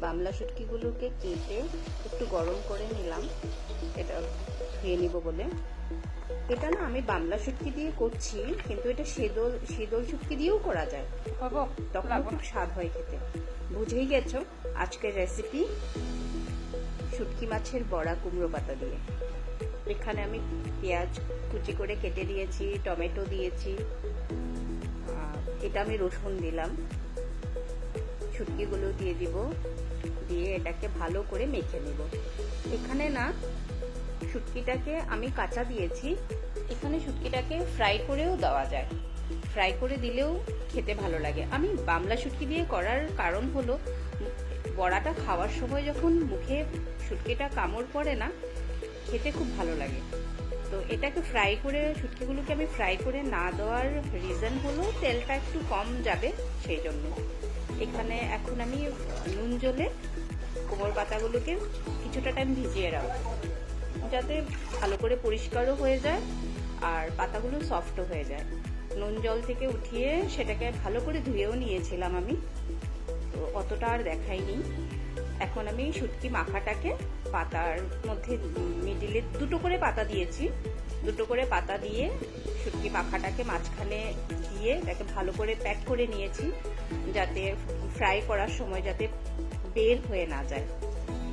বামলা শুটকিগুলোকে কেটে একটু গরম করে নিলাম, এটা ধুয়ে নিব বলে। এটা না আমি বামলা শুটকি দিয়ে করছি, কিন্তু এটা শীতল শুটকি দিয়েও করা যায়, তখন খুব স্বাদ হয় খেতে। বুঝেই গেছো আজকের রেসিপি শুটকি মাছের বড়া কুমড়ো পাতা দিয়ে। এখানে আমি পেঁয়াজ কুচি করে কেটে দিয়েছি, টমেটো দিয়েছি, এটা আমি রসুন দিলাম, শুটকিগুলো দিয়ে দিব, দিয়ে এটাকে ভালো করে মেখে নেব। এখানে না শুটকিটাকে আমি কাঁচা দিয়েছি, এখানে শুটকিটাকে ফ্রাই করেও দেওয়া যায়, ফ্রাই করে দিলেও খেতে ভালো লাগে। আমি বামলা শুটকি দিয়ে করার কারণ হলো বড়াটা খাওয়ার সময় যখন মুখে শুটকিটা কামড় পড়ে না, খেতে খুব ভালো লাগে। তো এটাকে ফ্রাই করে, শুটকিগুলোকে আমি ফ্রাই করে না দেওয়ার রিজন হলো তেলটা একটু কম যাবে সেই জন্য। এখানে এখন আমি নুন জলে কুমড়ো পাতাগুলোকে কিছুটা টাইম ভিজিয়ে রাখবো, যাতে ভালো করে পরিষ্কারও হয়ে যায় আর পাতাগুলো সফটও হয়ে যায়। নুন জল থেকে উঠিয়ে সেটাকে ভালো করে ধুয়েও নিয়েছিলাম আমি, তো অতটা আর দেখাইনি। এখন আমি শুটকি মাখাটাকে পাতার মধ্যে মিডিলে দুটো করে পাতা দিয়েছি, দুটো করে পাতা দিয়ে শুটকি মাখাটাকে মাঝখানে দিয়ে এটাকে ভালো করে প্যাক করে নিয়েছি, যাতে ফ্রাই করার সময় যাতে বের হয়ে না যায়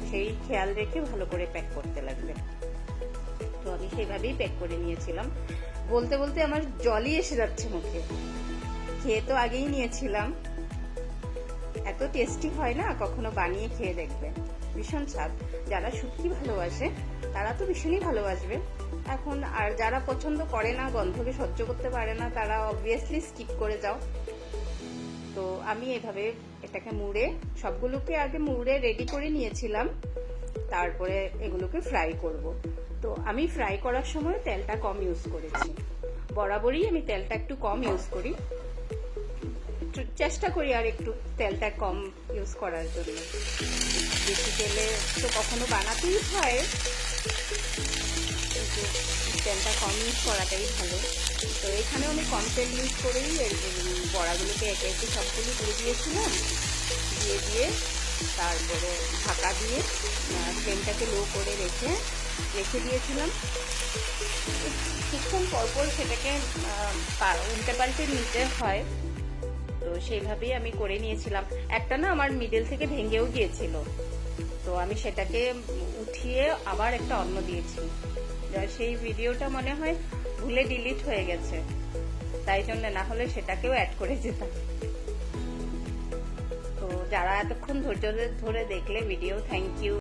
সেই খেয়াল রেখে ভালো করে প্যাক করতে লাগবে। তো আমি সেইভাবেই প্যাক করে নিয়েছিলাম। বলতে বলতে আমার জলই এসে যাচ্ছে মুখে। খেয়ে তো আগেই নিয়েছিলাম, এত টেস্টি হয় না, কখনো বানিয়ে খেয়ে দেখবেন, ভীষণ স্বাদ। যারা শুটকি ভালোবাসে তারা তো ভীষণই ভালোবাসবে। এখন আর যারা পছন্দ করে না, গন্ধকে সহ্য করতে পারে না, তারা অবভিয়াসলি স্কিপ করে যাও। তো আমি এভাবে এটাকে মুড়ে, সবগুলোকে আগে মুড়ে রেডি করে নিয়েছিলাম, তারপরে এগুলোকে ফ্রাই করব। তো আমি ফ্রাই করার সময় তেলটা কম ইউজ করেছি, বরাবরই আমি তেলটা একটু কম ইউজ করি, চেষ্টা করি আর একটু তেলটা কম ইউজ করার জন্য। বেশি তেলে তো কখনো বানাতেই হয়, কিন্তু তেলটা কম ইউজ করাটাই ভালো। তো এখানেও আমি কম তেল ইউজ করেই বড়াগুলোকে একে একে সবগুলো দিয়ে দিয়েছিলাম, দিয়ে তারপরে ঢাকা দিয়ে ফ্লেমটাকে লো করে রেখে দিয়েছিলাম। কিছুক্ষণ পরপর সেটাকে উল্টে পাল্টে নিতে হয়, তো সেইভাবেই আমি করে নিয়েছিলাম। একটা না আমার মিডল থেকে ভেঙেও গিয়েছিল, তো আমি সেটাকে উঠিয়ে আবার একটা অন্য দিয়েছি, সেই ভিডিওটা মনে হয় ভুলে ডিলিট হয়ে গেছে, তাই জন্য, না হলে সেটাকেও অ্যাড করে যেতাম। তো যারা এতক্ষণ ধৈর্য ধরে দেখলে ভিডিও, থ্যাংক ইউ।